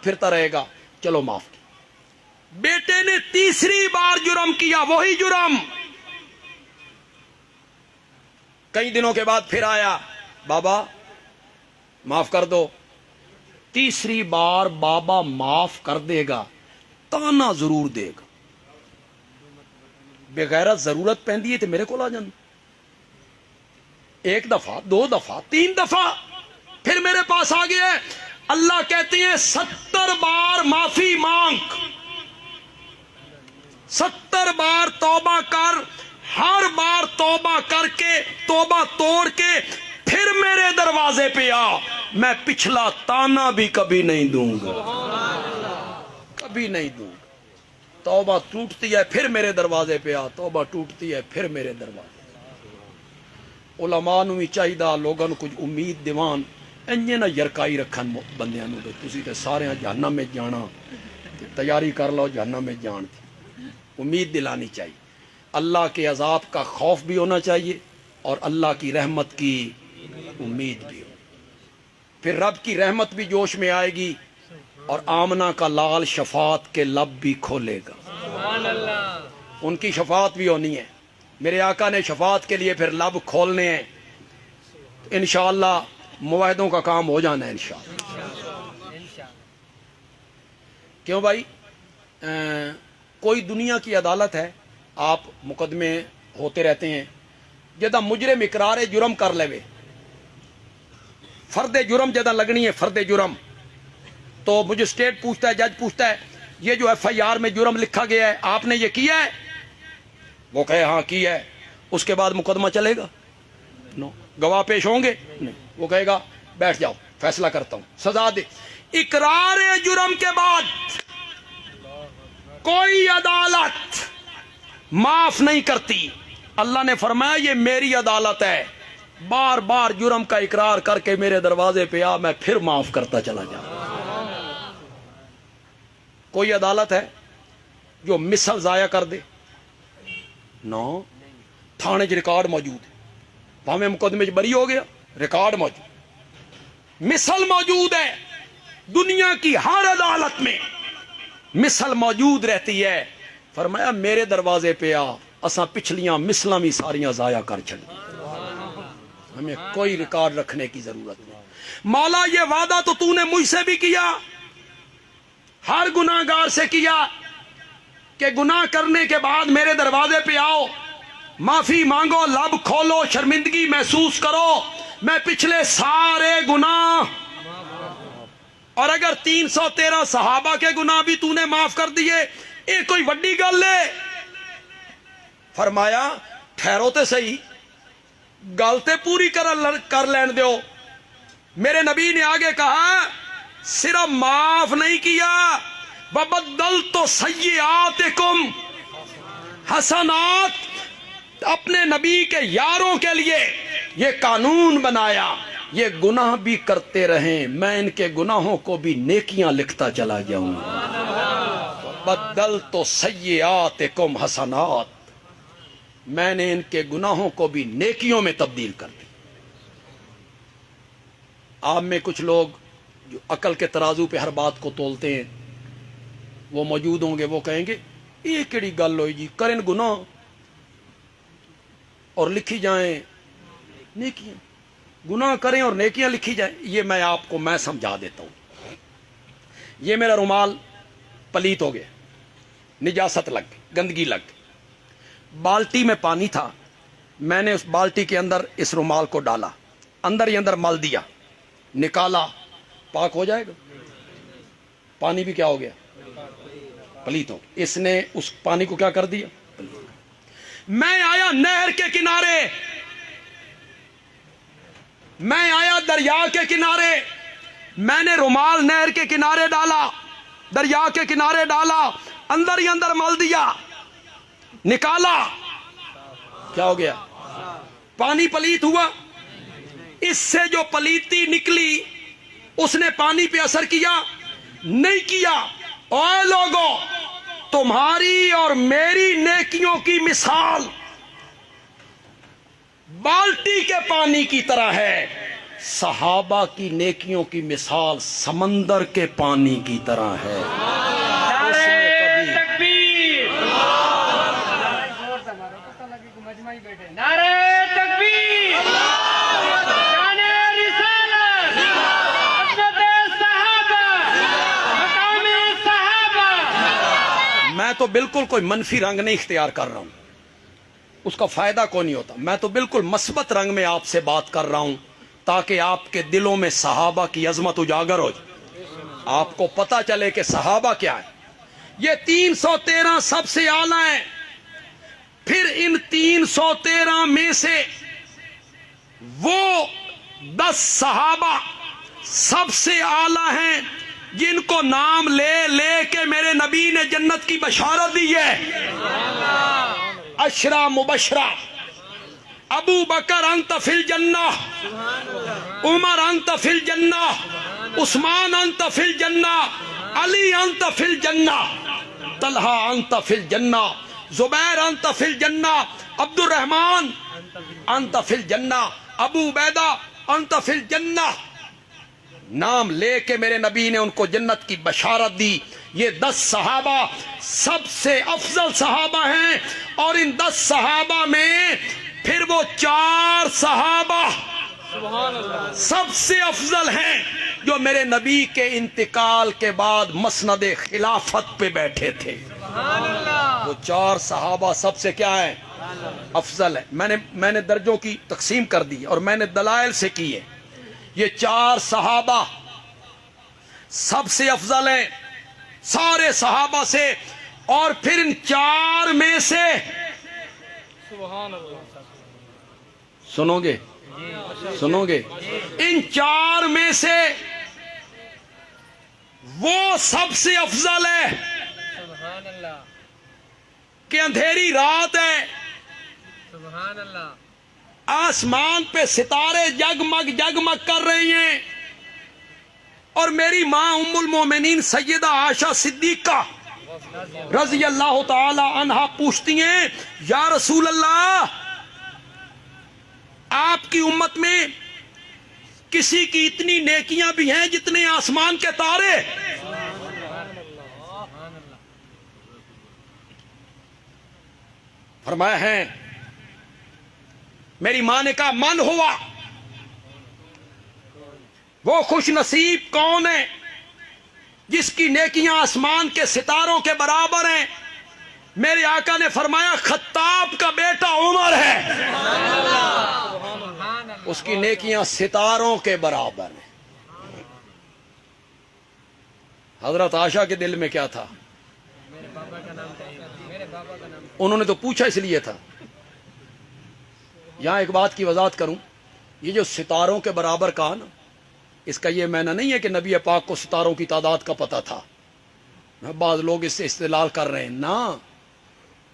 پھرتا رہے گا، چلو معاف کیا۔ بیٹے نے تیسری بار جرم کیا، وہی جرم، کئی دنوں کے بعد پھر آیا، بابا معاف کر دو۔ تیسری بار بابا معاف کر دے گا، تانا ضرور دے گا، بغیرت ضرورت پہندی ہے تو میرے کو آ جانا، ایک دفعہ، دو دفعہ، تین دفعہ، پھر میرے پاس آ گیا ہے۔ اللہ کہتے ہیں 70 بار معافی مانگ، 70 بار توبہ کر، ہر بار توبہ کر کے، توبہ توڑ کے پھر میرے دروازے پہ آ، میں پچھلا تانا بھی کبھی نہیں دوں گا، کبھی نہیں دوں گا۔ توبہ ٹوٹتی ہے پھر میرے دروازے پہ آ، توبہ ٹوٹتی ہے پھر میرے دروازے۔ علماء نو بھی چاہیے لوگوں کو کچھ امید دیوان، انجے نہ یرکائی رکھن بندیاں نو کہ تسی تے سارے جہنم میں جانا، تیاری کر لو جہنم میں جان کی، امید دلانی چاہیے۔ اللہ کے عذاب کا خوف بھی ہونا چاہیے اور اللہ کی رحمت کی امید بھی ہو، پھر رب کی رحمت بھی جوش میں آئے گی اور آمنہ کا لال شفاعت کے لب بھی کھولے گا، ان کی شفاعت بھی ہونی ہے۔ میرے آقا نے شفاعت کے لیے پھر لب کھولنے ہیں، انشاءاللہ معاہدوں کا کام ہو جانا ہے انشاءاللہ۔ کیوں بھائی؟ کوئی دنیا کی عدالت ہے، آپ مقدمے ہوتے رہتے ہیں، جدہ مجرم اقرار جرم کر لے، فرد جرم جدہ لگنی ہے، فرد جرم، تو مجسٹریٹ پوچھتا ہے، جج پوچھتا ہے یہ جو ایف آئی آر میں جرم لکھا گیا ہے آپ نے یہ کیا ہے؟ وہ کہے ہاں کیا ہے، اس کے بعد مقدمہ چلے گا؟ نو۔ گواہ پیش ہوں گے؟ نہیں۔ وہ کہے گا بیٹھ جاؤ فیصلہ کرتا ہوں، سزا دے۔ اقرار جرم کے بعد کوئی عدالت معاف نہیں کرتی۔ اللہ نے فرمایا یہ میری عدالت ہے، بار بار جرم کا اقرار کر کے میرے دروازے پہ آ، میں پھر معاف کرتا چلا جاؤں۔ کوئی عدالت ہے جو مثل ضائع کر دے؟ نو۔ تھانے چ ریکارڈ موجود ہے، بھاویں مقدمے چ بری ہو گیا، ریکارڈ موجود، مثل موجود ہے، دنیا کی ہر عدالت میں مثل موجود رہتی ہے۔ فرمایا میرے دروازے پہ آ، اساں پچھلیاں مثلاں بھی ساریاں ضائع کر چھڑی، ہمیں کوئی ریکارڈ رکھنے کی ضرورت نہیں۔ مولا یہ وعدہ تو نے مجھ سے بھی کیا، ہر گناہ گار سے کیا کہ گناہ کرنے کے بعد میرے دروازے پہ آؤ، معافی مانگو، لب کھولو، شرمندگی محسوس کرو، میں پچھلے سارے گناہ، اور اگر 313 صحابہ کے گناہ بھی تو نے معاف کر دیے، یہ کوئی وڈی گل ہے؟ فرمایا ٹھہرو تے صحیح، گل تے پوری کر لین دیو۔ میرے نبی نے آگے کہا صرف معاف نہیں کیا، وَبَدَّلْتُ سَيِّئَاتِكُمْ حسنات، اپنے نبی کے یاروں کے لیے یہ قانون بنایا، یہ گناہ بھی کرتے رہیں میں ان کے گناہوں کو بھی نیکیاں لکھتا چلا جاؤں گا۔ بَدَّلْتُ سَيِّئَاتِكُمْ حسنات، میں نے ان کے گناہوں کو بھی نیکیوں میں تبدیل کر دی۔ آپ میں کچھ لوگ جو عقل کے ترازو پہ ہر بات کو تولتے ہیں، وہ موجود ہوں گے، وہ کہیں گے یہ کیڑی گل ہوئی جی، کریں گناہ اور لکھی جائیں نیکیاں، گناہ کریں اور نیکیاں لکھی جائیں۔ یہ میں سمجھا دیتا ہوں۔ یہ میرا رومال پلیت ہو گیا، نجاست لگ گئی، گندگی لگ گئی، بالٹی میں پانی تھا، میں نے اس بالٹی کے اندر اس رومال کو ڈالا، اندر ہی اندر مل دیا، نکالا، پاک ہو جائے گا؟ پانی بھی کیا ہو گیا؟ پلیت ہو گیا۔ اس نے اس پانی کو کیا کر دیا؟ میں آیا نہر کے کنارے، میں آیا دریا کے کنارے، میں نے رومال نہر کے کنارے ڈالا، دریا کے کنارے ڈالا، اندر ہی اندر مل دیا، نکالا، کیا ہو گیا؟ پانی پلیت ہوا؟ اس سے جو پلیتی نکلی اس نے پانی پہ اثر کیا؟ نہیں کیا۔ اے لوگوں، تمہاری اور میری نیکیوں کی مثال بالٹی کے پانی کی طرح ہے، صحابہ کی نیکیوں کی مثال سمندر کے پانی کی طرح ہے، اس میں کبھی نعرہ تکبیر، شان رسالت، عظمت صحابہ، مقام صحابہ۔ میں تو بالکل کوئی منفی رنگ نہیں اختیار کر رہا ہوں، اس کا فائدہ کوئی نہیں ہوتا، میں تو بالکل مثبت رنگ میں آپ سے بات کر رہا ہوں تاکہ آپ کے دلوں میں صحابہ کی عظمت اجاگر ہو جائے، آپ کو پتہ چلے کہ صحابہ کیا ہے۔ یہ 313 سب سے اعلیٰ ہیں، پھر ان 313 میں سے وہ 10 صحابہ سب سے اعلیٰ ہیں جن کو نام لے لے کے میرے نبی نے جنت کی بشارت دی ہے۔ عشرہ مبشرہ، ابو بکر انت فی الجنہ، عمر انت فی الجنہ، عثمان انت فی الجنہ، علی انت فی الجنہ، طلحہ انت فی الجنہ، زبیر انت فی الجنہ، عبد الرحمن انت فی الجنہ، ابو عبیدہ انت فی الجنہ۔ نام لے کے میرے نبی نے ان کو جنت کی بشارت دی۔ یہ 10 صحابہ سب سے افضل صحابہ ہیں، اور ان 10 صحابہ میں پھر وہ 4 صحابہ سب سے افضل ہیں جو میرے نبی کے انتقال کے بعد مسند خلافت پہ بیٹھے تھے۔ وہ 4 صحابہ سب سے کیا ہیں؟ افضل ہے۔ میں نے درجوں کی تقسیم کر دی اور میں نے دلائل سے کی ہے۔ یہ 4 صحابہ سب سے افضل ہیں سارے صحابہ سے، اور پھر ان 4 میں سے سنو گے ان 4 میں سے وہ سب سے افضل ہے کہ اندھیری رات ہے، آسمان پہ ستارے جگمگ جگمگ کر رہی ہیں، اور میری ماں ام المومنین سیدہ عائشہ صدیقہ رضی اللہ تعالی عنہا پوچھتی ہیں، یا رسول اللہ، آپ کی امت میں کسی کی اتنی نیکیاں بھی ہیں جتنے آسمان کے تارے؟ فرمایا ہے، میری ماں نے کہا من ہوا، وہ خوش نصیب کون ہے جس کی نیکیاں آسمان کے ستاروں کے برابر ہیں؟ میرے آقا نے فرمایا خطاب کا بیٹا عمر ہے، اس کی نیکیاں ستاروں کے برابر ہیں۔ حضرت عائشہ کے دل میں کیا تھا؟ انہوں نے تو پوچھا اس لیے تھا۔ یہاں ایک بات کی وضاحت کروں، یہ جو ستاروں کے برابر کہا نا، اس کا یہ معنی نہیں ہے کہ نبی پاک کو ستاروں کی تعداد کا پتہ تھا۔ بعض لوگ اس سے استدلال کر رہے ہیں، نہ،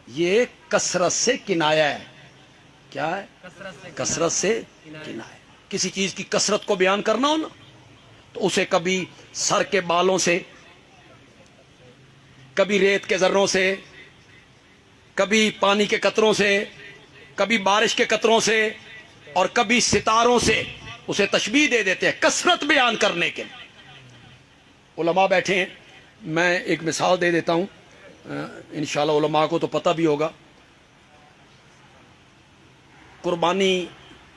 یہ کثرت سے کنایہ ہے۔ کیا ہے؟ کثرت سے کنایہ۔ کسی چیز کی کثرت کو بیان کرنا ہو نا تو اسے کبھی سر کے بالوں سے، کبھی ریت کے ذروں سے، کبھی پانی کے قطروں سے، کبھی بارش کے قطروں سے، اور کبھی ستاروں سے اسے تشبیہ دے دیتے ہیں کثرت بیان کرنے کے لیے۔ علماء بیٹھے ہیں، میں ایک مثال دے دیتا ہوں، انشاءاللہ علماء کو تو پتہ بھی ہوگا۔ قربانی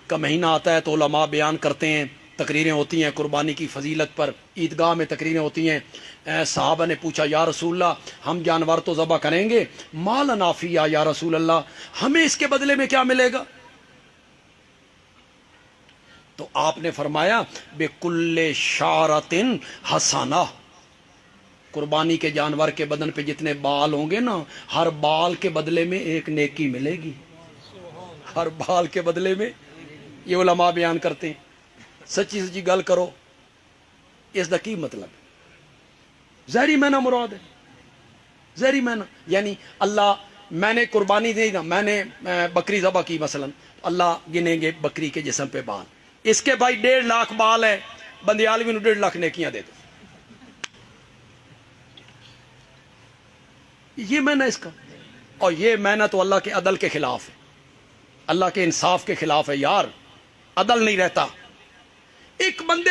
کا مہینہ آتا ہے تو علماء بیان کرتے ہیں، تقریریں ہوتی ہیں قربانی کی فضیلت پر، عیدگاہ میں تقریریں ہوتی ہیں۔ صحابہ نے پوچھا، یا رسول اللہ، ہم جانور تو ذبح کریں گے، ما لنا فیہا یا رسول اللہ، ہمیں اس کے بدلے میں کیا ملے گا؟ تو آپ نے فرمایا بِكُلِّ شَعْرَةٍ حَسَنَةٍ، قربانی کے جانور کے بدن پہ جتنے بال ہوں گے نا، ہر بال کے بدلے میں ایک نیکی ملے گی، ہر بال کے بدلے میں۔ یہ علماء بیان کرتے ہیں۔ سچی سچی گل کرو، اس دا کی مطلب؟ ظاہری معنی مراد ہے، ظاہری معنی یعنی اللہ، میں نے قربانی دی نا، میں نے بکری ذبح کی مثلا، اللہ گنیں گے بکری کے جسم پہ بال، اس کے بھائی 1.5 لاکھ بال ہے، بندیالوی نو 1.5 لاکھ نیکیاں دے دو۔ یہ معنی اس کا، اور یہ معنی تو اللہ کے عدل کے خلاف ہے، اللہ کے انصاف کے خلاف ہے۔ یار عدل نہیں رہتا، ایک بندے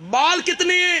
بال کتنے ہیں؟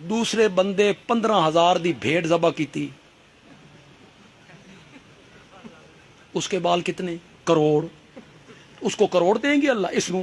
دوسرے بندے 15,000 دی بھیڑ ذبح کیتی، اس کے بال کتنے؟ کروڑ۔ اس کو کروڑ دیں گے اللہ، اس کو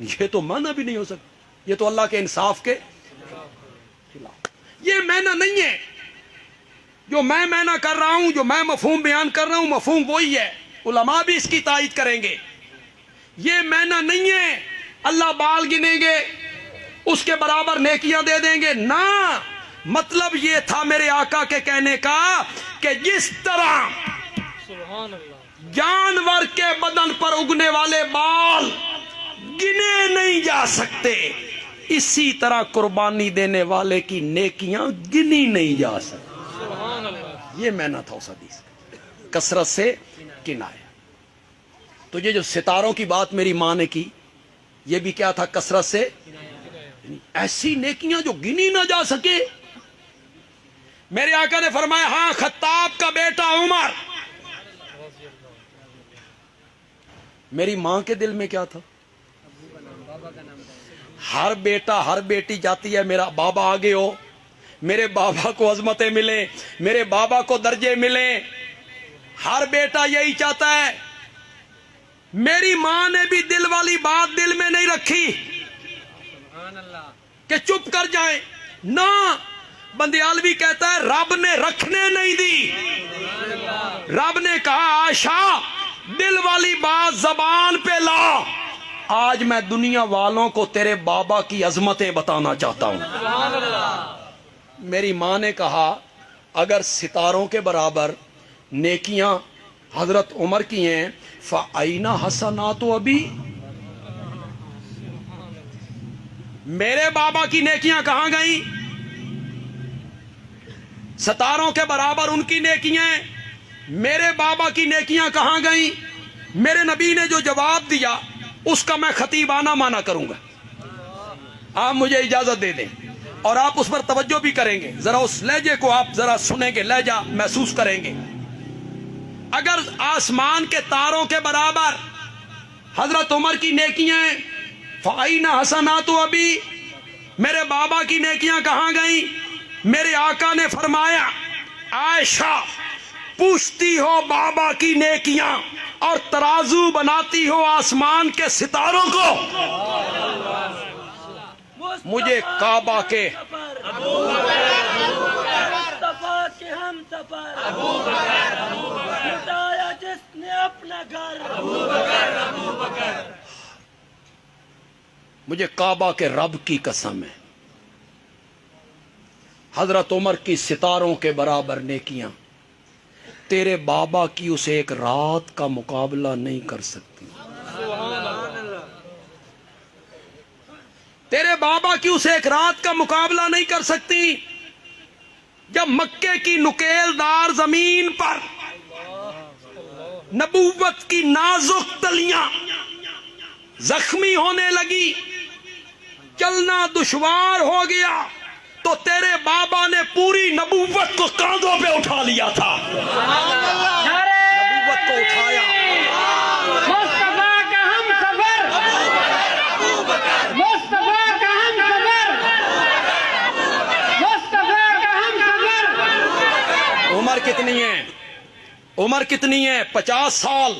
یہ تو معنی بھی نہیں ہو سکتا، یہ تو اللہ کے انصاف کے خلاف۔ یہ معنی نہیں ہے جو میں معنی کر رہا ہوں، جو میں مفہوم بیان کر رہا ہوں، مفہوم وہی ہے، علماء بھی اس کی تائید کریں گے۔ یہ معنی نہیں ہے اللہ بال گنیں گے اس کے برابر نیکیاں دے دیں گے، نہ۔ مطلب یہ تھا میرے آقا کے کہنے کا کہ جس طرح جانور کے بدن پر اگنے والے بال گنے نہیں جا سکتے، اسی طرح قربانی دینے والے کی نیکیاں گنی نہیں جا سکتی۔ یہ معنی تھا اس حدیث کا، کثرت سے کنایا۔ تو یہ جو ستاروں کی بات میری ماں نے کی، یہ بھی کیا تھا؟ کثرت سے۔ ایسی نیکیاں جو گنی نہ جا سکے۔ میرے آقا نے فرمایا ہاں خطاب کا بیٹا عمر۔ میری ماں کے دل میں کیا تھا؟ ہر بیٹا ہر بیٹی چاہتی ہے میرا بابا آگے ہو، میرے بابا کو عظمتیں ملیں، میرے بابا کو درجے ملیں، ہر بیٹا یہی چاہتا ہے۔ میری ماں نے بھی دل والی بات دل میں نہیں رکھی کہ چپ کر جائیں، نہ۔ بندیالوی کہتا ہے رب نے رکھنے نہیں دی، رب نے کہا عائشہ دل والی بات زبان پہ لا، آج میں دنیا والوں کو تیرے بابا کی عظمتیں بتانا چاہتا ہوں۔ میری ماں نے کہا اگر ستاروں کے برابر نیکیاں حضرت عمر کی ہیں فَأَيْنَ حَسَنَاتُ أَبِي، میرے بابا کی نیکیاں کہاں گئیں؟ ستاروں کے برابر ان کی نیکیاں، میرے بابا کی نیکیاں کہاں گئیں؟ میرے نبی نے جو جواب دیا اس کا میں خطیبانہ معنی کروں گا، آپ مجھے اجازت دے دیں، اور آپ اس پر توجہ بھی کریں گے، ذرا اس لہجے کو آپ ذرا سنیں گے، لہجہ محسوس کریں گے۔ اگر آسمان کے تاروں کے برابر حضرت عمر کی نیکیاں ہیں فَأَيْنَ حَسَنَاتُ أَبِي، میرے بابا کی نیکیاں کہاں گئیں؟ میرے آقا نے فرمایا عائشہ پوچھتی ہو بابا کی نیکیاں اور ترازو بناتی ہو آسمان کے ستاروں کو، مجھے کعبہ کے جس نے اپنا گھر، مجھے کعبہ کے رب کی قسم ہے حضرت عمر کی ستاروں کے برابر نیکیاں تیرے بابا کی اس ایک رات کا مقابلہ نہیں کر سکتی، تیرے بابا کی اس ایک رات کا مقابلہ نہیں کر سکتی۔ جب مکے کی نکیل دار زمین پر نبوت کی نازک تلیاں زخمی ہونے لگی، چلنا دشوار ہو گیا، تو تیرے بابا نے پوری نبوت کو کاندھوں پہ اٹھا لیا تھا، نبوت کو اٹھایا۔ مصطفیٰ کا ہم سفر، مصطفیٰ کا ہم سفر، مصطفیٰ کا ہم سفر۔ عمر کتنی ہے؟ عمر کتنی ہے؟ 50 سال،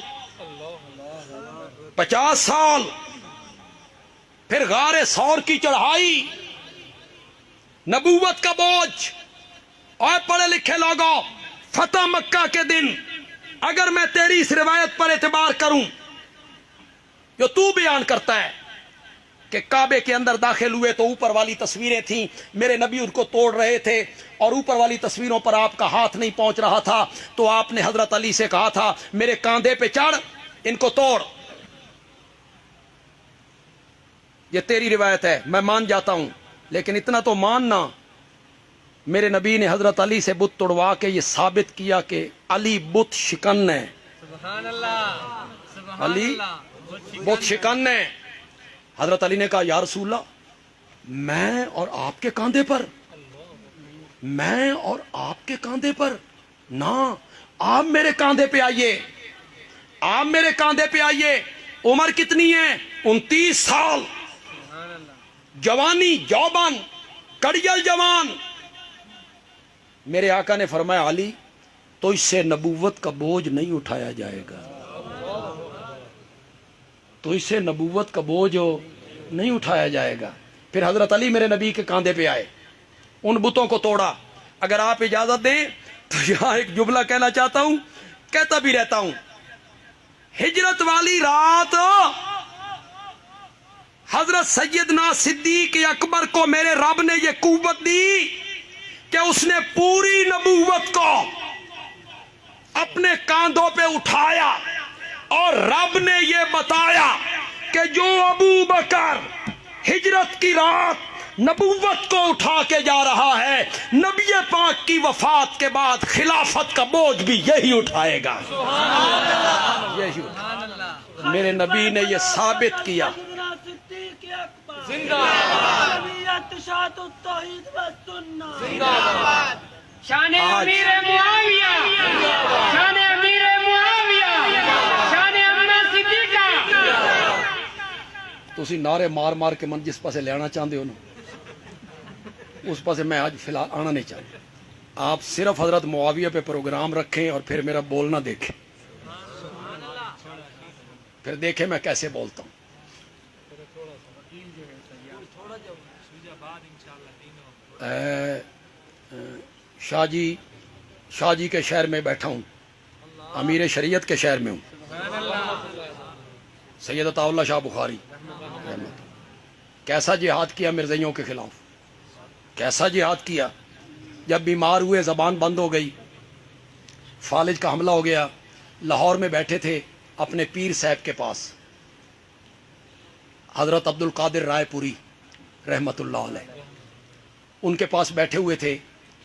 50 سال۔ پھر غار ثور کی چڑھائی، نبوت کا بوجھ۔ اور پڑھے لکھے لوگوں، فتح مکہ کے دن اگر میں تیری اس روایت پر اعتبار کروں جو تو بیان کرتا ہے کہ کعبے کے اندر داخل ہوئے تو اوپر والی تصویریں تھیں، میرے نبی ان کو توڑ رہے تھے اور اوپر والی تصویروں پر آپ کا ہاتھ نہیں پہنچ رہا تھا، تو آپ نے حضرت علی سے کہا تھا میرے کاندھے پہ چڑھ ان کو توڑ۔ یہ تیری روایت ہے، میں مان جاتا ہوں، لیکن اتنا تو ماننا میرے نبی نے حضرت علی سے بت توڑوا کے یہ ثابت کیا کہ علی بت شکن ہے، سبحان اللہ، سبحان علی اللہ، بت شکن ہے۔ حضرت علی نے کہا یا رسول اللہ میں اور آپ کے کاندھے پر، میں اور آپ کے کاندھے پر، نہ آپ میرے کاندھے پہ آئیے، آپ میرے کاندھے پہ آئیے۔ عمر کتنی ہے؟ 29 سال، جوانی، جوبن، کڑیل جوان۔ میرے آقا نے فرمایا علی تو اس سے نبوت کا بوجھ نہیں اٹھایا جائے گا، تو اس سے نبوت کا بوجھ نہیں اٹھایا جائے گا۔ پھر حضرت علی میرے نبی کے کاندھے پہ آئے، ان بتوں کو توڑا۔ اگر آپ اجازت دیں تو یہاں ایک جملہ کہنا چاہتا ہوں، کہتا بھی رہتا ہوں۔ ہجرت والی رات حضرت سیدنا صدیق اکبر کو میرے رب نے یہ قوت دی کہ اس نے پوری نبوت کو اپنے کاندھوں پہ اٹھایا، اور رب نے یہ بتایا کہ جو ابو بکر ہجرت کی رات نبوت کو اٹھا کے جا رہا ہے، نبی پاک کی وفات کے بعد خلافت کا بوجھ بھی یہی اٹھائے گا۔ یہی اٹھائے۔ میرے نبی نے یہ ثابت کیا۔ شان امیر معاویہ، شان امیر معاویہ، شان امنا صدیقہ۔ تسی نعرے مار مار کے من جس پاسے لینا چاہتے ہو نا، اس پاسے میں آج فی الحال آنا نہیں چاہتا۔ آپ صرف حضرت معاویہ پہ پروگرام رکھیں اور پھر میرا بولنا دیکھیں، پھر دیکھیں میں کیسے بولتا ہوں۔ شاہ جی کے شہر میں بیٹھا ہوں، امیر شریعت کے شہر میں ہوں، سید عطا اللہ شاہ بخاری کیسا جہاد کیا مرزائیوں کے خلاف، کیسا جہاد کیا۔ جب بیمار ہوئے، زبان بند ہو گئی، فالج کا حملہ ہو گیا، لاہور میں بیٹھے تھے اپنے پیر صاحب کے پاس، حضرت عبد القادر رائے پوری رحمت اللہ علیہ، ان کے پاس بیٹھے ہوئے تھے۔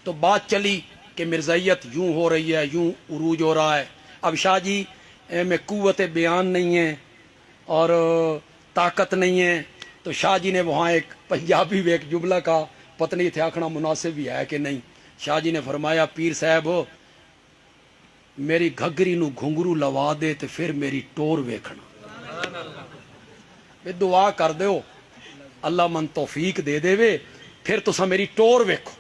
تو بات چلی کہ مرزائیت یوں ہو رہی ہے، یوں عروج ہو رہا ہے۔ اب شاہ جی میں قوت بیان نہیں ہے اور طاقت نہیں ہے، تو شاہ جی نے وہاں ایک پنجابی میں ایک جملہ کا پتہ نہیں تھے آکھنا مناسب بھی ہے کہ نہیں۔ شاہ جی نے فرمایا پیر صاحب میری گھگری نو گھنگرو لوا دے تے پھر میری ٹور ویکھنا، دعا کر دیو اللہ من توفیق دے دے وے، پھر تسا میری ٹور ویکھو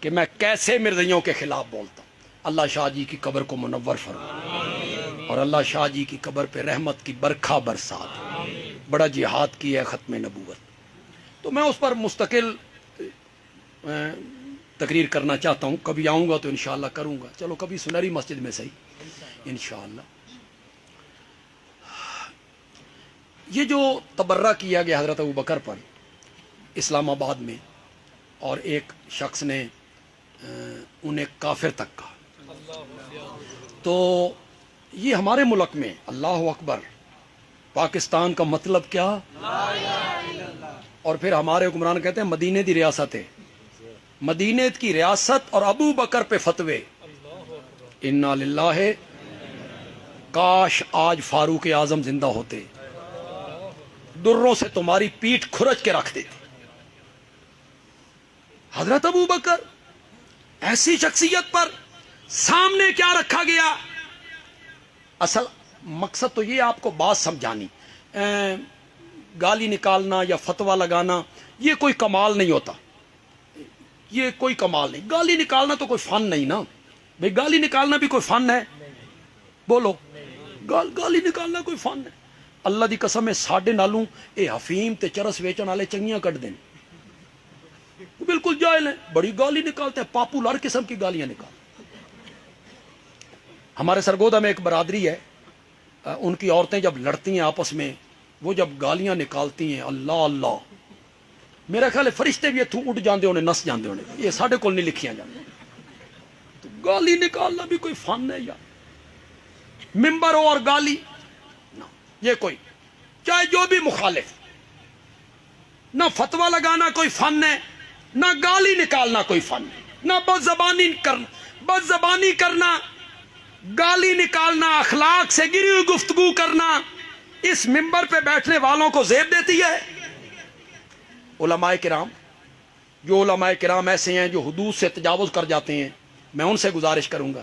کہ میں کیسے مرزائیوں کے خلاف بولتا ہوں۔ اللہ شاہ جی کی قبر کو منور فرمائے اور اللہ شاہ جی کی قبر پہ رحمت کی برکھا برسات۔ بڑا جہاد کی ہے ختم نبوت، تو میں اس پر مستقل تقریر کرنا چاہتا ہوں۔ کبھی آؤں گا تو انشاءاللہ کروں گا، چلو کبھی سنہری مسجد میں صحیح انشاءاللہ۔ یہ جو تبرہ کیا گیا حضرت ابو بکر پر اسلام آباد میں، اور ایک شخص نے انہیں کافر تک کہا، تو یہ ہمارے ملک میں اللہ اکبر پاکستان کا مطلب کیا، اور پھر ہمارے حکمران کہتے ہیں مدینے دی ریاست ہے، مدینے کی ریاست اور ابو بکر پہ فتوے، انا للہ۔ کاش آج فاروق اعظم زندہ ہوتے، دروں سے تمہاری پیٹھ کھرچ کے رکھ دیتے۔ حضرت ابو بکر ایسی شخصیت پر سامنے کیا رکھا گیا؟ اصل مقصد تو یہ آپ کو بات سمجھانی، گالی نکالنا یا فتویٰ لگانا یہ کوئی کمال نہیں ہوتا، یہ کوئی کمال نہیں۔ گالی نکالنا تو کوئی فن نہیں نا بھئی، گالی نکالنا بھی کوئی فن ہے؟ بولو، گالی نکالنا کوئی فن ہے؟ اللہ دی قسم ہے ساڈے نالوں اے حفیم تے چرس ویچن والے چنگیاں کٹ دیں، بالکل جاہل ہیں، بڑی گالی نکالتے ہیں، پاپولر قسم کی گالیاں نکالتے۔ ہمارے سرگودا میں ایک برادری ہے، ان کی عورتیں جب لڑتی ہیں آپس میں، وہ جب گالیاں نکالتی ہیں، اللہ اللہ، میرا خیال ہے فرشتے بھی اتھوں اٹھ جاندے ہونے، نس جاندے ہونے، یہ ساڈے کول نہیں لکھیاں جاندے۔ تو گالی نکالنا بھی کوئی فن ہے یا ممبر ہو اور گالی نہ، یہ کوئی، چاہے جو بھی مخالف، نہ فتویٰ لگانا کوئی فن ہے، نہ گالی نکالنا کوئی فن ہے، نہ بد زبانی کرنا، گالی نکالنا، اخلاق سے گری ہوئی گفتگو کرنا، اس ممبر پہ بیٹھنے والوں کو زیب دیتی ہے۔ علماء کرام، جو علماء کرام ایسے ہیں جو حدود سے تجاوز کر جاتے ہیں، میں ان سے گزارش کروں گا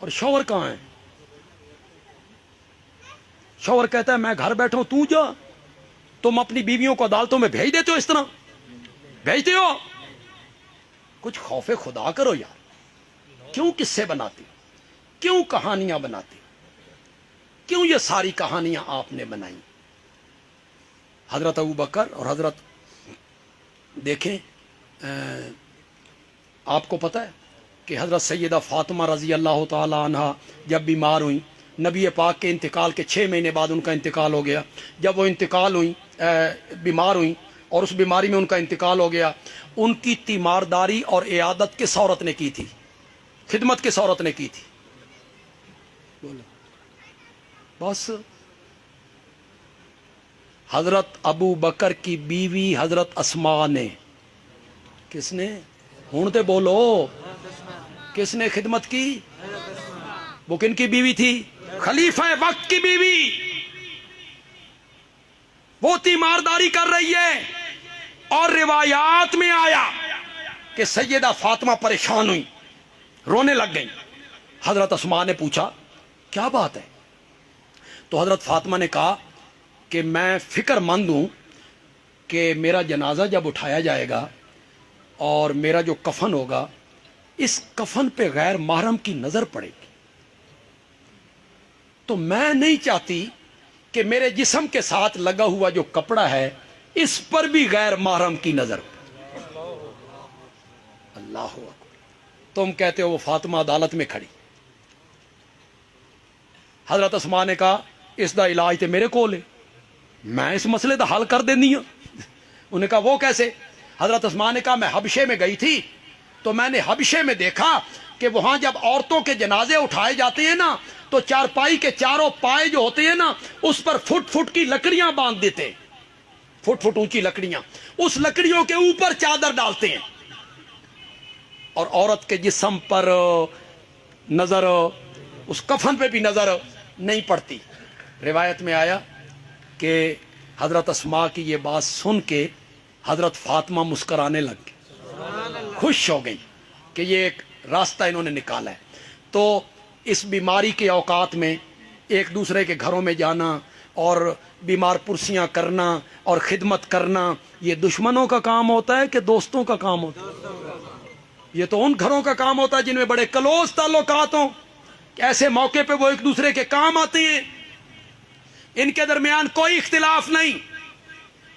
اور شوہر کہاں ہے؟ شوہر کہتا ہے میں گھر بیٹھا ہوں، تو جا۔ تم اپنی بیویوں کو عدالتوں میں بھیج دیتے ہو، اس طرح بھیجتے ہو؟ کچھ خوف خدا کرو یار، کیوں قصے بناتے، کیوں کہانیاں بناتے، کیوں یہ ساری کہانیاں آپ نے بنائی؟ حضرت ابوبکر اور حضرت، دیکھیں آپ کو پتہ ہے کہ حضرت سیدہ فاطمہ رضی اللہ تعالی عنہ جب بیمار ہوئیں، نبی پاک کے انتقال کے 6 مہینے بعد ان کا انتقال ہو گیا۔ جب وہ انتقال ہوئیں، بیمار ہوئیں اور اس بیماری میں ان کا انتقال ہو گیا، ان کی تیمارداری اور عیادت کس عورت نے کی تھی؟ خدمت کس عورت نے کی تھی؟ بولو بس حضرت ابو بکر کی بیوی حضرت اسماء نے۔ کس نے؟ ہوں تے بولو، کس نے خدمت کی؟ وہ کن کی بیوی تھی؟ خلیفہ وقت کی بیوی۔ وہ تیمارداری کر رہی ہے، اور روایات میں آیا کہ سیدہ فاطمہ پریشان ہوئی، رونے لگ گئی۔ حضرت اسماء نے پوچھا کیا بات ہے؟ تو حضرت فاطمہ نے کہا کہ میں فکر مند ہوں کہ میرا جنازہ جب اٹھایا جائے گا اور میرا جو کفن ہوگا، اس کفن پہ غیر محرم کی نظر پڑے گی، تو میں نہیں چاہتی کہ میرے جسم کے ساتھ لگا ہوا جو کپڑا ہے اس پر بھی غیر محرم کی نظر پڑے۔ اللہ اکبر۔ تم کہتے ہو وہ فاطمہ عدالت میں کھڑی۔ حضرت اسماء نے کہا اس دا علاج تے میرے کول ہے، میں اس مسئلے دا حل کر دینی ہوں۔ انہوں نے کہا وہ کیسے؟ حضرت اسماء نے کہا میں حبشے میں گئی تھی، تو میں نے حبشے میں دیکھا کہ وہاں جب عورتوں کے جنازے اٹھائے جاتے ہیں نا، تو چارپائی کے چاروں پائے جو ہوتے ہیں نا، اس پر فٹ فٹ کی لکڑیاں باندھ دیتے، فٹ فٹ اونچی لکڑیاں، اس لکڑیوں کے اوپر چادر ڈالتے ہیں، اور عورت کے جسم پر نظر، اس کفن پہ بھی نظر نہیں پڑتی۔ روایت میں آیا کہ حضرت اسماء کی یہ بات سن کے حضرت فاطمہ مسکرانے لگ گئی، خوش ہو گئی کہ یہ ایک راستہ انہوں نے نکالا ہے۔ تو اس بیماری کے اوقات میں ایک دوسرے کے گھروں میں جانا اور بیمار پرسیاں کرنا اور خدمت کرنا، یہ دشمنوں کا کام ہوتا ہے کہ دوستوں کا کام ہوتا ہے؟ یہ تو ان گھروں کا کام ہوتا ہے جن میں بڑے کلوز تعلقات ہوں، کہ ایسے موقع پہ وہ ایک دوسرے کے کام آتے ہیں، ان کے درمیان کوئی اختلاف نہیں۔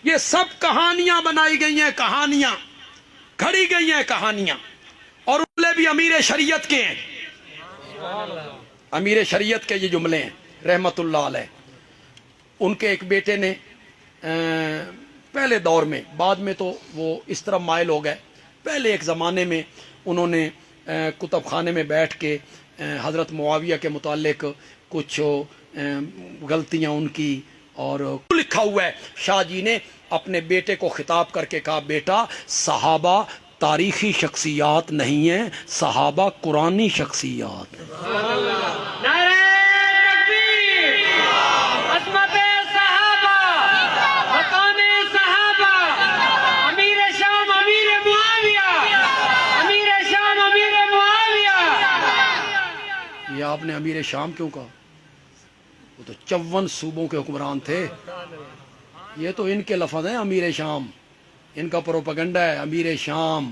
یہ سب کہانیاں بنائی گئی ہیں، کہانیاں گھڑی گئی ہیں، کہانیاں، اور جملے بھی امیر شریعت کے ہیں۔ امیر شریعت کے یہ جملے ہیں رحمت اللہ علیہ۔ ان کے ایک بیٹے نے پہلے دور میں، بعد میں تو وہ اس طرح مائل ہو گئے، پہلے ایک زمانے میں انہوں نے کتب خانے میں بیٹھ کے حضرت معاویہ کے متعلق کچھ غلطیاں ان کی، اور لکھا ہوا ہے، شاہ جی نے اپنے بیٹے کو خطاب کر کے کہا بیٹا صحابہ تاریخی شخصیات نہیں ہیں، صحابہ قرآنی شخصیات ہیں۔ نعرہ تکبیر، عظمت صحابہ، مقام صحابہ، امیر شام امیر معاویہ، امیر شام امیر معاویہ۔ یہ آپ نے امیر شام کیوں کہا؟ وہ تو 54 صوبوں کے حکمران تھے۔ یہ تو ان کے لفظ ہیں امیر شام، ان کا پروپیگنڈا ہے امیر شام۔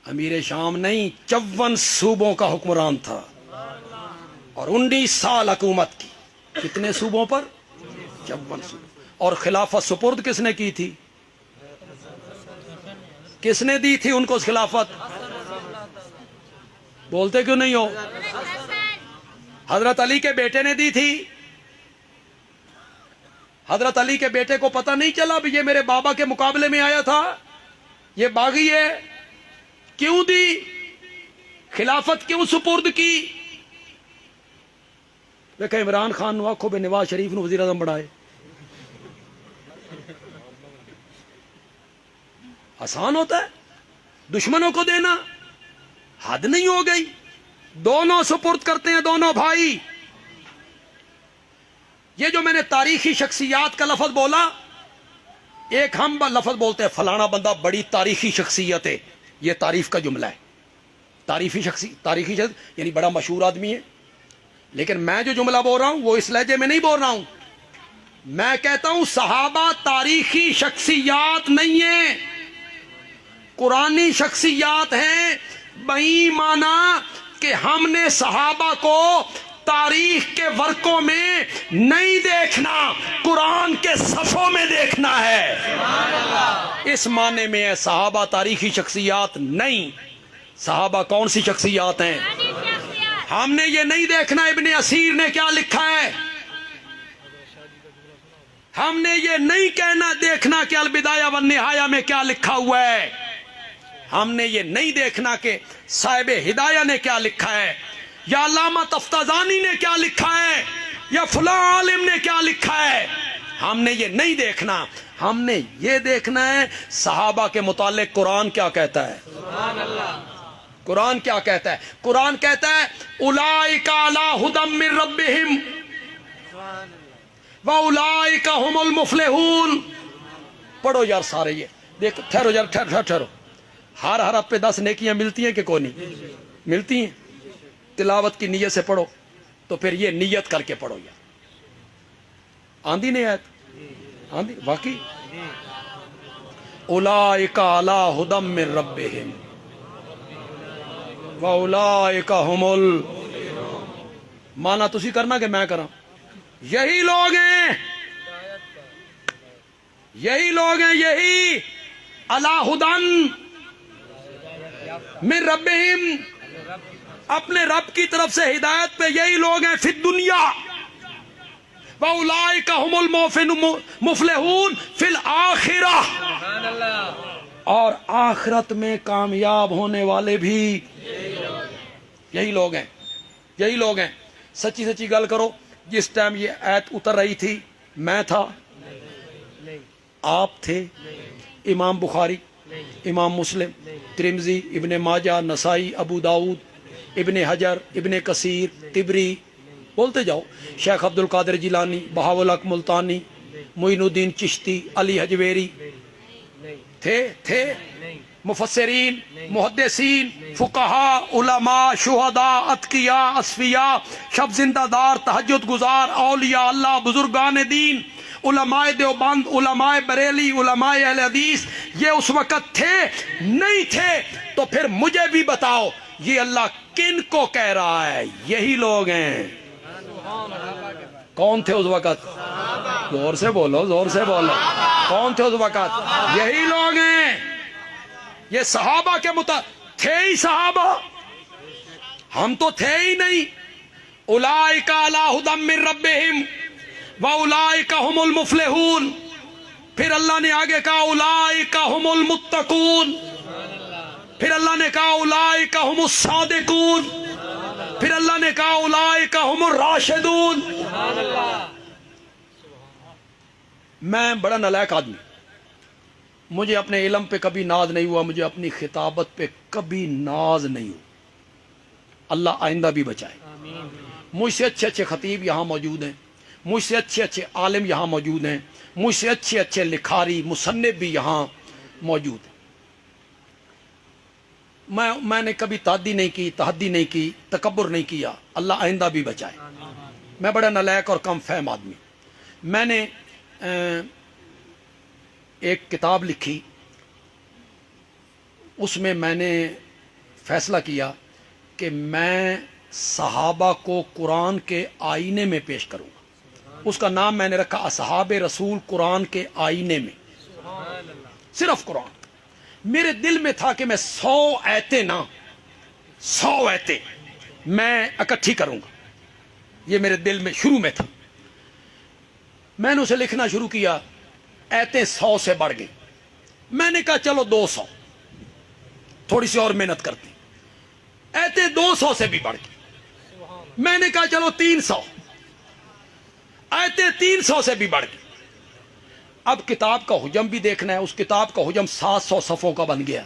امیر شام نہیں، 54 صوبوں کا حکمران تھا، اور 19 سال حکومت کی۔ کتنے صوبوں پر؟ 54 صوبوں۔ اور خلافت سپرد کس نے کی تھی؟ کس نے دی تھی ان کو خلافت؟ بولتے کیوں نہیں ہو؟ حضرت علی کے بیٹے نے دی تھی۔ حضرت علی کے بیٹے کو پتہ نہیں چلا بھی یہ میرے بابا کے مقابلے میں آیا تھا، یہ باغی ہے؟ کیوں دی؟ خلافت کیوں سپرد کی؟ دیکھیں عمران خان نو آکھو بے نواز شریف نو وزیر اعظم بڑھائے، آسان ہوتا ہے؟ دشمنوں کو دینا حد نہیں ہو گئی؟ دونوں سپرد کرتے ہیں، دونوں بھائی۔ یہ جو میں نے تاریخی شخصیات کا لفظ بولا، ایک ہم لفظ بولتے ہیں فلانا بندہ بڑی تاریخی شخصیت ہے، یہ تعریف کا جملہ ہے، تاریخی شخص یعنی بڑا مشہور آدمی ہے. لیکن میں جو جملہ بول رہا ہوں وہ اس لہجے میں نہیں بول رہا ہوں. میں کہتا ہوں صحابہ تاریخی شخصیات نہیں ہیں، قرآنی شخصیات ہیں. بہی مانا کہ ہم نے صحابہ کو تاریخ کے ورقوں میں نہیں دیکھنا، قرآن کے صفوں میں دیکھنا ہے. اس معنی میں ہے صحابہ تاریخی شخصیات نہیں. صحابہ کون سی شخصیات ہیں؟ ہم نے یہ نہیں دیکھنا ابن اسیر نے کیا لکھا ہے، ہم نے یہ نہیں کہنا دیکھنا کہ البدایہ والنہایہ میں کیا لکھا ہوا ہے، ہم نے یہ نہیں دیکھنا کہ صاحب ہدایہ نے کیا لکھا ہے، یا علامہ تفتازانی نے کیا لکھا ہے، یا فلاں عالم نے کیا لکھا ہے. ہم نے یہ نہیں دیکھنا، ہم نے یہ دیکھنا ہے صحابہ کے متعلق قرآن کیا کہتا ہے. قرآن کیا کہتا ہے؟ قرآن کہتا ہے اولئک علی ھدی من ربہم واولئک ھم المفلحون. پڑھو یار سارے یہ دیکھ. ٹھہرو یار، ٹھہرو. ہر حرف پہ 10 نیکیاں ملتی ہیں کہ کوئی نہیں ملتی ہیں؟ تلاوت کی نیت سے پڑھو تو پھر یہ نیت کر کے پڑھو یار. آندھی نہیں آیت؟ آندھی واقعی. اولئک علی ھدی من ربہم واولئک ھم مانا تسی کرنا کہ میں کراں؟ یہی لوگ ہیں، یہی لوگ ہیں، یہی علی ھدی من ربہم، اپنے رب کی طرف سے ہدایت پہ یہی لوگ ہیں. فی الدنیا واولئک ھم المفلحون فی الآخرہ، اور آخرت میں کامیاب ہونے والے بھی یہی لوگ ہیں، یہی لوگ ہیں. سچی سچی گل کرو، جس ٹائم یہ آیت اتر رہی تھی میں تھا؟ آپ تھے؟ امام بخاری، امام مسلم، ترمذی، ابن ماجہ، نسائی، ابو داؤد، ابن حجر، ابن کثیر، طبری، بولتے جاؤ، شیخ عبد القادر جیلانی، بہاءالحق ملتانی، معین الدین چشتی، علی حجویری تھے مفسرین، محدثین، فقہاء، علماء، شہداء، اتقیاء، اصفیاء، شب زندہ دار، تہجد گزار، اولیاء اللہ، بزرگان دین، علماء دیوبند، علماء بریلی، علماء اہل حدیث، یہ اس وقت تھے؟ نہیں تھے. تو پھر مجھے بھی بتاؤ یہ اللہ کن کو کہہ رہا ہے؟ یہی لوگ ہیں. کون تھے اس وقت؟ زور سے بولو، زور سے بولو. کون تھے اس وقت؟ یہی لوگ ہیں. یہ صحابہ کے تھے ہی صحابہ؟ ہم تو تھے ہی نہیں. اولئک علی ھدی من ربہم واولئک ھم المفلحون. پھر اللہ نے آگے کہا اولئک ھم المتقون. پھر اللہ نے کہا اولئک ھم الصادقون. پھر اللہ نے کہا اولئک ھم الراشدون. میں بڑا نالائق آدمی، مجھے اپنے علم پہ کبھی ناز نہیں ہوا، مجھے اپنی خطابت پہ کبھی ناز نہیں ہوا. اللہ آئندہ بھی بچائے. مجھ سے اچھے اچھے خطیب یہاں موجود ہیں، مجھ سے اچھے اچھے عالم یہاں موجود ہیں، مجھ سے اچھے اچھے لکھاری مصنف بھی یہاں موجود ہیں. میں نے کبھی تعدی نہیں کی، تحدی نہیں کی، تکبر نہیں کیا. اللہ آئندہ بھی بچائے. میں بڑا نالائق اور کم فہم آدمی. میں نے ایک کتاب لکھی، اس میں نے فیصلہ کیا کہ میں صحابہ کو قرآن کے آئینے میں پیش کروں گا. اس کا نام میں نے رکھا اصحاب رسول قرآن کے آئینے میں. صرف قرآن. میرے دل میں تھا کہ میں 100 آیتیں میں اکٹھی کروں گا. یہ میرے دل میں شروع میں تھا. میں نے اسے لکھنا شروع کیا، آیتیں 100 سے بڑھ گئی. میں نے کہا چلو 200، تھوڑی سی اور محنت کرتے. آیتیں 200 سے بھی بڑھ گئی. میں نے کہا چلو 300، آیتیں 300 سے بھی بڑھ گئی. اب کتاب کا حجم بھی دیکھنا ہے. اس کتاب کا حجم 700 صفوں کا بن گیا.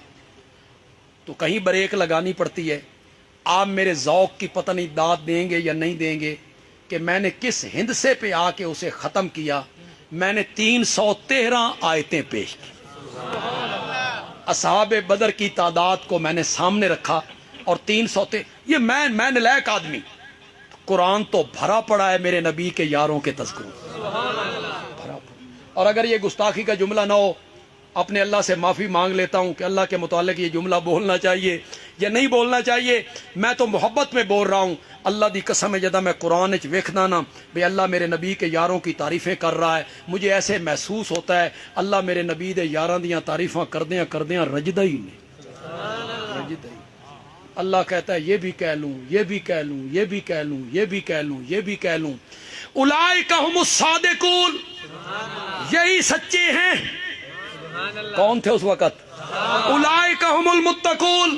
تو کہیں بریک لگانی پڑتی ہے. آپ میرے ذوق کی پتہ نہیں داد دیں گے یا نہیں دیں گے کہ میں نے کس ہندسے پہ آ کے اسے ختم کیا. میں نے 313 آیتیں پیش کی. اصحاب بدر کی تعداد کو میں نے سامنے رکھا اور 3 سوتے. یہ میں نلائق آدمی. قرآن تو بھرا پڑا ہے میرے نبی کے یاروں کے تذکروں. بھرا پڑا. اور اگر یہ گستاخی کا جملہ نہ ہو, اپنے اللہ سے معافی مانگ لیتا ہوں کہ اللہ کے متعلق یہ جملہ بولنا چاہیے یا نہیں بولنا چاہیے. میں تو محبت میں بول رہا ہوں. اللہ دی قسم ہے جدہ میں قرآن وچ ویکھنا نا بے اللہ میرے نبی کے یاروں کی تعریفیں کر رہا ہے, مجھے ایسے محسوس ہوتا ہے اللہ میرے نبی دے یاراں دیاں تعریفاں کردیاں رجدہ ہی نہیں. رجدہ ہی. اللہ کہتا ہے یہ بھی کہہ لوں, یہ بھی کہہ لوں, یہ بھی کہہ لوں, یہ بھی کہہ لوں, یہ بھی کہہ لوں. اولئک هم الصادقون, یہی سچے ہیں. کون تھے اس وقت؟ اولئک هم المتقون,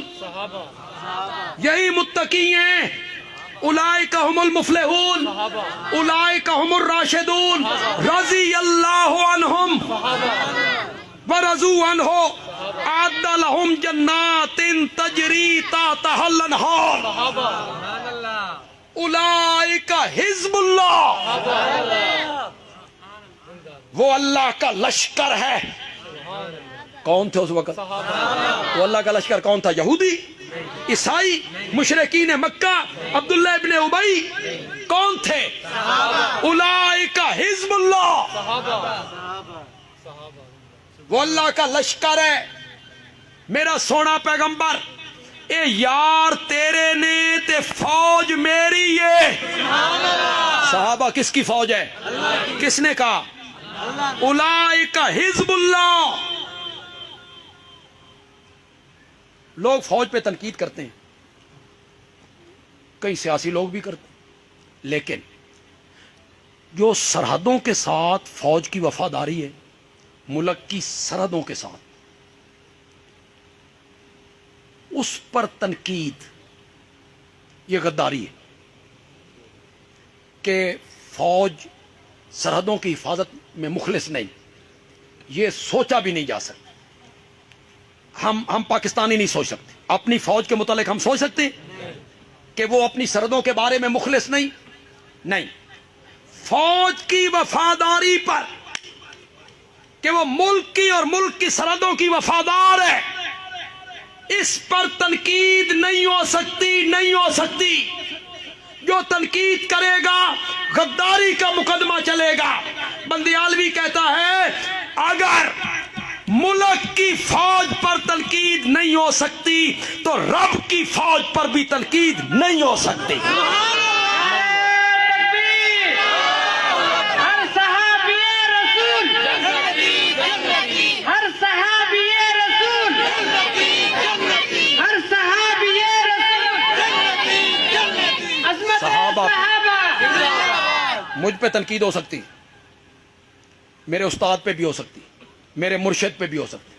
یہی متقی ہیں. اولئک هم المفلحون, اولئک هم الراشدون, رضی اللہ عنہم ورضوا عنہ, اعد لهم جنات تجری تحتها الانہار, اولئک حزب اللہ, وہ اللہ کا لشکر ہے. کون تھے اس وقت؟ وہ اللہ کا لشکر کون تھا؟ یہودی, عیسائی, مشرکین مکہ, عبداللہ ابن ابی. کون تھے؟ اولئک حزب اللہ, وہ اللہ کا لشکر ہے. میرا سونا پیغمبر اے یار تیرے نے تے فوج میری ہے. صحابہ کس کی فوج ہے؟ کس نے کہا؟ اولئک حزب اللہ. لوگ فوج پہ تنقید کرتے ہیں, کئی سیاسی لوگ بھی کرتے ہیں, لیکن جو سرحدوں کے ساتھ فوج کی وفاداری ہے, ملک کی سرحدوں کے ساتھ, اس پر تنقید یہ غداری ہے کہ فوج سرحدوں کی حفاظت میں مخلص نہیں. یہ سوچا بھی نہیں جا سکتا. ہم پاکستانی نہیں سوچ سکتے. اپنی فوج کے متعلق ہم سوچ سکتے ہیں کہ وہ اپنی سرحدوں کے بارے میں مخلص نہیں. فوج کی وفاداری پر کہ وہ ملک کی اور ملک کی سرحدوں کی وفادار ہے, اس پر تنقید نہیں ہو سکتی. جو تنقید کرے گا غداری کا مقدمہ چلے گا. بندیالوی کہتا ہے اگر ملک کی فوج پر تنقید نہیں ہو سکتی تو رب کی فوج پر بھی تنقید نہیں ہو سکتی. ہر صحابی رسول, ہر صحابی رسول, ہر صحابی رسول, عظمت صحابہ صحابہ. مجھ پہ تنقید ہو سکتی, میرے استاد پہ بھی ہو سکتی, میرے مرشد پہ بھی ہو سکتی,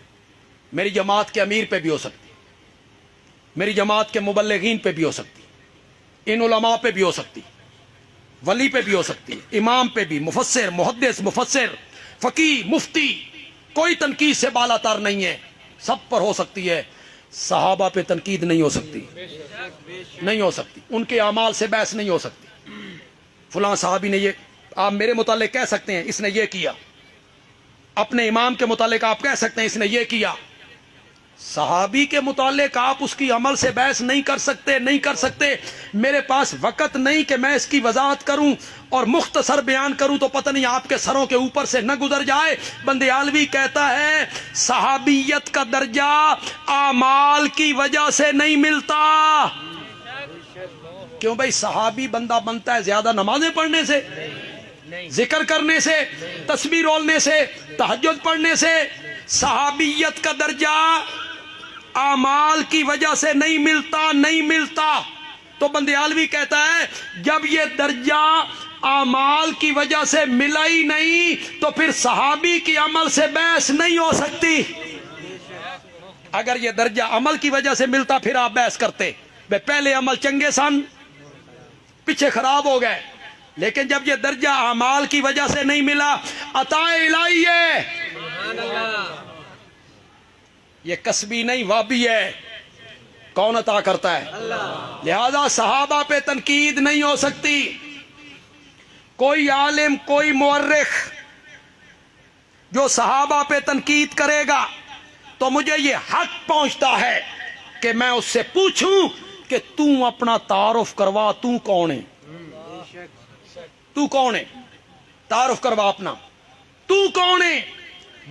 میری جماعت کے امیر پہ بھی ہو سکتی, میری جماعت کے مبلغین پہ بھی ہو سکتی, ان علماء پہ بھی ہو سکتی, ولی پہ بھی ہو سکتی, امام پہ بھی, مفسر, محدث, مفسر, فقیہ, مفتی. کوئی تنقید سے بالا تر نہیں ہے, سب پر ہو سکتی ہے. صحابہ پہ تنقید نہیں ہو سکتی, نہیں ہو سکتی. ان کے اعمال سے بحث نہیں ہو سکتی. فلاں صحابی نے یہ, آپ میرے متعلق کہہ سکتے ہیں اس نے یہ کیا, اپنے امام کے متعلق آپ کہہ سکتے ہیں اس نے یہ کیا. صحابی کے متعلق آپ اس کی عمل سے بحث نہیں کر سکتے. میرے پاس وقت نہیں کہ میں اس کی وضاحت کروں اور مختصر بیان کروں تو پتہ نہیں آپ کے سروں کے اوپر سے نہ گزر جائے. بندیالوی کہتا ہے صحابیت کا درجہ اعمال کی وجہ سے نہیں ملتا. کیوں بھائی؟ صحابی بندہ بنتا ہے زیادہ نمازیں پڑھنے سے, ذکر کرنے سے, تسبیح رولنے سے, تہجد پڑھنے سے. صحابیت کا درجہ اعمال کی وجہ سے نہیں ملتا. تو بندیالوی کہتا ہے جب یہ درجہ اعمال کی وجہ سے ملا ہی نہیں تو پھر صحابی کی عمل سے بحث نہیں ہو سکتی. اگر یہ درجہ عمل کی وجہ سے ملتا پھر آپ بحث کرتے, پہلے عمل چنگے سن, پیچھے خراب ہو گئے. لیکن جب یہ درجہ اعمال کی وجہ سے نہیں ملا, عطا الہی ہے, یہ کسبی نہیں وابی ہے. کون عطا کرتا ہے؟ لہذا صحابہ پہ تنقید نہیں ہو سکتی. کوئی عالم, کوئی مورخ جو صحابہ پہ تنقید کرے گا تو مجھے یہ حق پہنچتا ہے کہ میں اس سے پوچھوں کہ تو اپنا تعارف کروا، تو کون ہے، تو کون ہے، تعارف کروا اپنا، تو کون ہے۔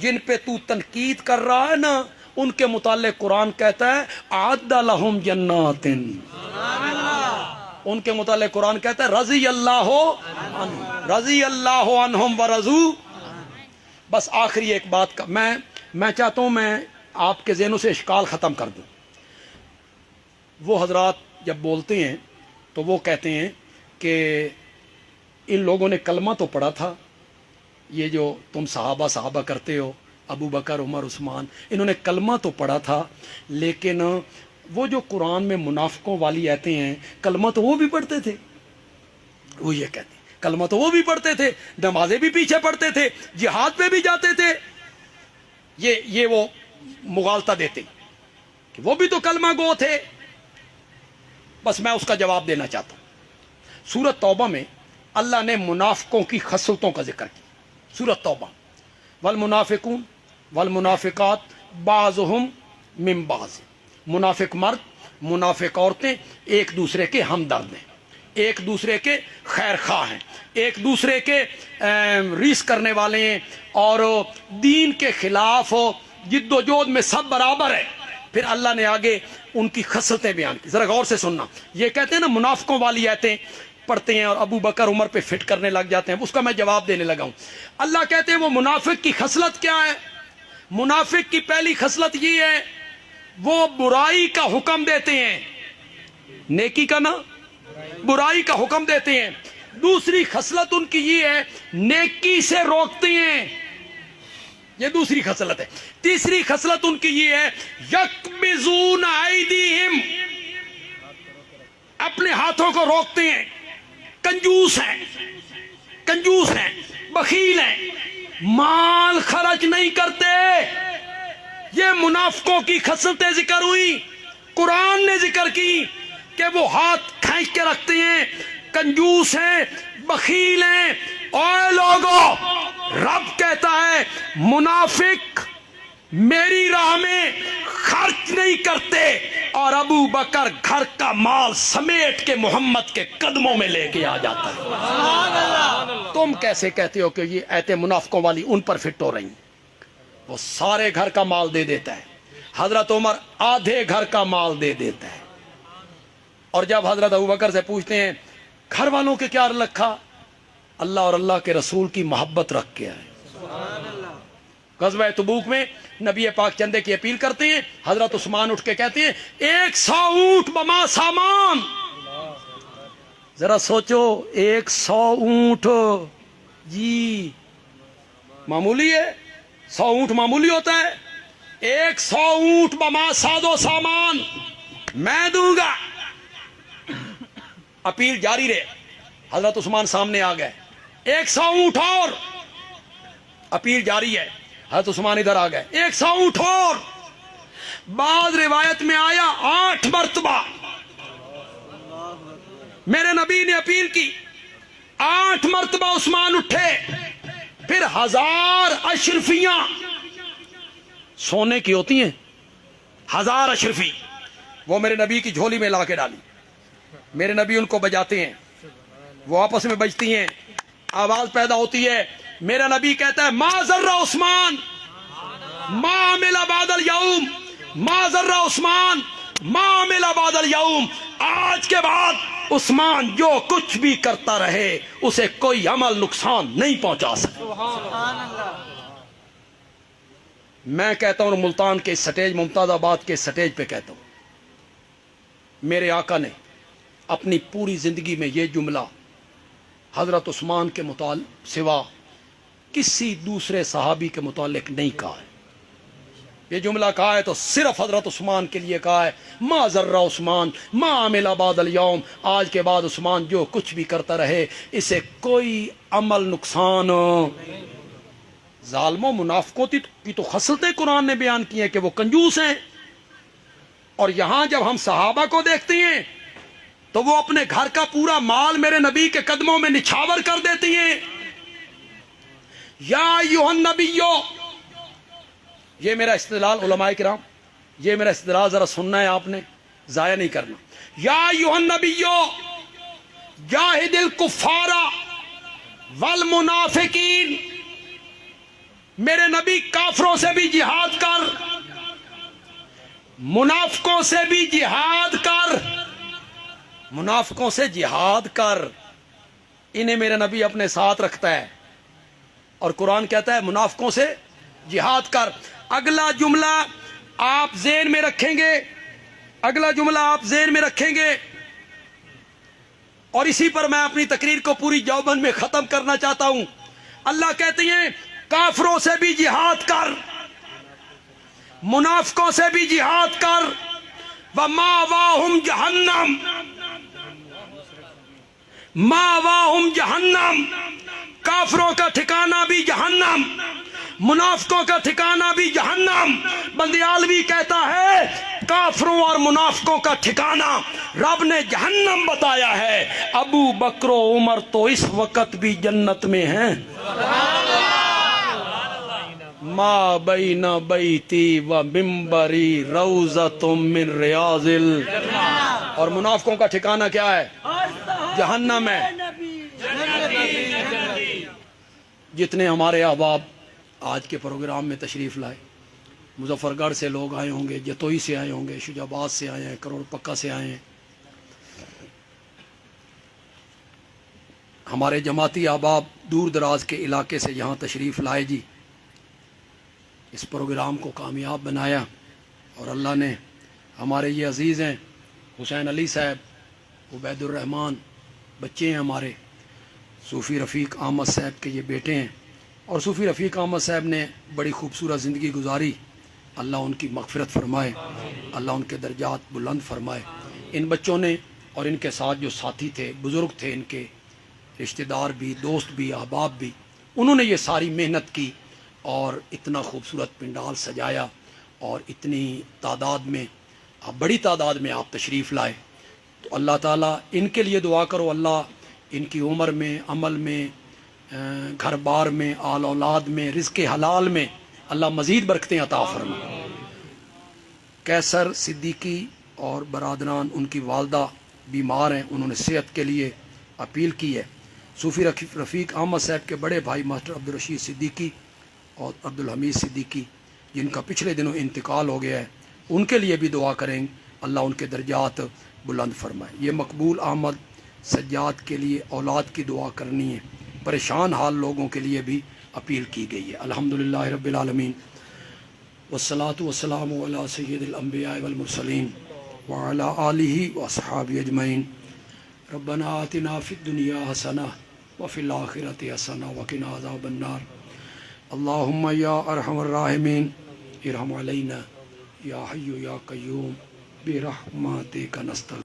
جن پہ تو تنقید کر رہا ہے نا، ان کے متعلق قرآن کہتا ہے اعد لہم جنات، ان کے متعلق قرآن کہتا ہے رضی اللہ عنہم، رضی اللہ عنہم ورضوا۔ بس آخری ایک بات کا میں چاہتا ہوں میں آپ کے ذہنوں سے اشکال ختم کر دوں۔ وہ حضرات جب بولتے ہیں تو وہ کہتے ہیں کہ ان لوگوں نے کلمہ تو پڑھا تھا، یہ جو تم صحابہ کرتے ہو، ابو بکر، عمر، عثمان، انہوں نے کلمہ تو پڑھا تھا، لیکن وہ جو قرآن میں منافقوں والی آیتیں ہیں، کلمہ تو وہ بھی پڑھتے تھے۔ وہ یہ کہتے ہیں کلمہ تو وہ بھی پڑھتے تھے، نمازیں بھی پیچھے پڑھتے تھے، جہاد پہ بھی جاتے تھے، یہ وہ مغالطہ دیتے کہ وہ بھی تو کلمہ گو تھے۔ بس میں اس کا جواب دینا چاہتا ہوں۔ سورۃ توبہ میں اللہ نے منافقوں کی خصلتوں کا ذکر کیا۔ سورۃ توبہ، والمنافقون والمنافقات بعضهم من بعض، منافق مرد، منافق عورتیں ایک دوسرے کے ہمدرد ہیں، ایک دوسرے کے خیر خواہ ہیں، ایک دوسرے کے ریس کرنے والے ہیں، اور دین کے خلاف جد و جہد میں سب برابر ہے۔ پھر اللہ نے آگے ان کی خصلتیں بیان کی، ذرا غور سے سننا۔ یہ کہتے ہیں نا منافقوں والی آیتیں پڑھتے ہیں اور ابو بکر عمر پہ فٹ کرنے لگ جاتے ہیں، اس کا میں جواب دینے لگا ہوں۔ اللہ کہتے ہیں وہ منافق کی خصلت کیا ہے؟ منافق کی پہلی خصلت یہ ہے وہ برائی کا حکم دیتے ہیں، نیکی کا نہ برائی کا حکم دیتے ہیں۔ دوسری خصلت ان کی یہ ہے نیکی سے روکتے ہیں، یہ دوسری خصلت ہے۔ تیسری خصلت ان کی یہ ہے یکبزون ایدیہم، اپنے ہاتھوں کو روکتے ہیں، کنجوس ہیں، بخیل ہیں، مال خرچ نہیں کرتے۔ یہ منافقوں کی خصلتیں ذکر ہوئی، قرآن نے ذکر کی کہ وہ ہاتھ کھینچ کے رکھتے ہیں، کنجوس ہیں، بخیل ہیں۔ اے لوگوں، رب کہتا ہے منافق میری راہ میں خرچ نہیں کرتے، اور ابو بکر گھر کا مال سمیٹ کے محمد کے قدموں میں لے کے آ جاتا ہے۔ تم کیسے کہتے ہو کہ یہ ایتے منافقوں والی ان پر فٹ ہو رہی ہیں؟ وہ سارے گھر کا مال دے دیتا ہے، حضرت عمر آدھے گھر کا مال دے دیتا ہے، اور جب حضرت ابو بکر سے پوچھتے ہیں گھر والوں کے کیا رکھا؟ اللہ اور اللہ کے رسول کی محبت رکھ کے آئے۔ غزوہ تبوک میں نبی پاک چندے کی اپیل کرتے ہیں، حضرت عثمان اٹھ کے کہتے ہیں 100 اونٹ بما سامان۔ ذرا سوچو، 100 اونٹ جی معمولی ہے؟ 100 اونٹ معمولی ہوتا ہے؟ 100 اونٹ بما ساد و سامان میں دوں گا۔ اپیل جاری رہے، حضرت عثمان سامنے آ گئے، 100 اونٹ اور، اپیل جاری ہے، حضرت عثمان ادھر آ گئے، 100 اونٹ اور۔ بعض روایت میں آیا 8 مرتبہ میرے نبی نے اپیل کی، 8 مرتبہ عثمان اٹھے، پھر 1000 اشرفیاں سونے کی ہوتی ہیں، 1000 اشرفی وہ میرے نبی کی جھولی میں لا کے ڈالی، میرے نبی ان کو بجاتے ہیں، وہ آپس میں بجتی ہیں، آواز پیدا ہوتی ہے، میرا نبی کہتا ہے ما ذر عثمان ما عمل بعد اليوم، ما ذر عثمان ما عمل بعد اليوم، آج کے بعد عثمان جو کچھ بھی کرتا رہے اسے کوئی عمل نقصان نہیں پہنچا سکتا۔ میں کہتا ہوں ملتان کے سٹیج، ممتاز آباد کے سٹیج پہ کہتا ہوں، میرے آقا نے اپنی پوری زندگی میں یہ جملہ حضرت عثمان کے متعلق سوا کسی دوسرے صحابی کے متعلق نہیں کہا ہے۔ یہ جملہ کہا ہے تو صرف حضرت عثمان کے لیے کہا ہے، ما ذر عثمان ما عمل بعد اليوم، آج کے بعد عثمان جو کچھ بھی کرتا رہے اسے کوئی عمل نقصان۔ ظالموں، منافقوں کی تو خصلتیں قرآن نے بیان کی ہیں کہ وہ کنجوس ہیں، اور یہاں جب ہم صحابہ کو دیکھتے ہیں تو وہ اپنے گھر کا پورا مال میرے نبی کے قدموں میں نچھاور کر دیتی ہیں۔ یا ایھا النبیو، یہ میرا استدلال علماء کرام، یہ میرا استدلال ذرا سننا ہے آپ نے، ضائع نہیں کرنا. یا ایھا النبیو جاہد الکفار والمنافقین، میرے نبی کافروں سے بھی جہاد کر، منافقوں سے بھی جہاد کر، منافقوں سے جہاد کر. انہیں میرا نبی اپنے ساتھ رکھتا ہے اور قرآن کہتا ہے منافقوں سے جہاد کر. اگلا جملہ آپ ذہن میں رکھیں گے، اگلا جملہ آپ ذہن میں رکھیں گے، اور اسی پر میں اپنی تقریر کو پوری جوبن میں ختم کرنا چاہتا ہوں. اللہ کہتے ہیں کافروں سے بھی جہاد کر، منافقوں سے بھی جہاد کر. وَمَأْوَاهُمْ جَهَنَّمُ، مَأْوَاهُمْ جَهَنَّمُ، کافروں کا ٹھکانہ بھی جہنم، منافقوں کا ٹھکانہ بھی جہنم. بندیالوی کہتا ہے کافروں اور منافقوں کا ٹھکانہ رب نے جہنم بتایا ہے. ابو بکر و عمر تو اس وقت بھی جنت میں ہیں. ما بین بیتی و ممبری روضۃ من ریاض اور منافقوں کا ٹھکانہ کیا ہے؟ جہنم ہے. جتنے ہمارے احباب آج کے پروگرام میں تشریف لائے، مظفر گڑھ سے لوگ آئے ہوں گے، جتوئی سے آئے ہوں گے، شجاع آباد سے آئے ہیں، کروڑ پکا سے آئے ہیں، ہمارے جماعتی احباب دور دراز کے علاقے سے یہاں تشریف لائے جی، اس پروگرام کو کامیاب بنایا. اور اللہ نے ہمارے یہ عزیز ہیں حسین علی صاحب، عبید الرحمان بچے ہیں ہمارے، صوفی رفیق احمد صاحب کے یہ بیٹے ہیں، اور صوفی رفیق احمد صاحب نے بڑی خوبصورت زندگی گزاری. اللہ ان کی مغفرت فرمائے، اللہ ان کے درجات بلند فرمائے. ان بچوں نے اور ان کے ساتھ جو ساتھی تھے، بزرگ تھے، ان کے رشتہ دار بھی، دوست بھی، احباب بھی، انہوں نے یہ ساری محنت کی اور اتنا خوبصورت پنڈال سجایا، اور اتنی تعداد میں، بڑی تعداد میں آپ تشریف لائے. تو اللہ تعالیٰ ان کے لیے دعا کرو، اللہ ان کی عمر میں، عمل میں، گھر بار میں، آل اولاد میں، رزق حلال میں اللہ مزید برکتیں عطا فرمائے. کیسر صدیقی اور برادران، ان کی والدہ بیمار ہیں، انہوں نے صحت کے لیے اپیل کی ہے. صوفی رفیق احمد صاحب کے بڑے بھائی ماسٹر عبدالرشید صدیقی اور عبدالحمید صدیقی، جن کا پچھلے دنوں انتقال ہو گیا ہے، ان کے لیے بھی دعا کریں، اللہ ان کے درجات بلند فرمائے. یہ مقبول احمد سجاد کے لیے اولاد کی دعا کرنی ہے. پریشان حال لوگوں کے لیے بھی اپیل کی گئی ہے. الحمدللہ رب العالمین، والصلاة والسلام علی سید الانبیاء والمرسلین وعلی آلہ واصحابہ اجمعین. ربنا آتنا فی الدنیا حسنہ وفی الآخرۃ حسنہ وقنا عذاب النار. اللہم یا ارحم الراحمین ارحم علینا یا حی یا قیوم برحمتک نستغیث.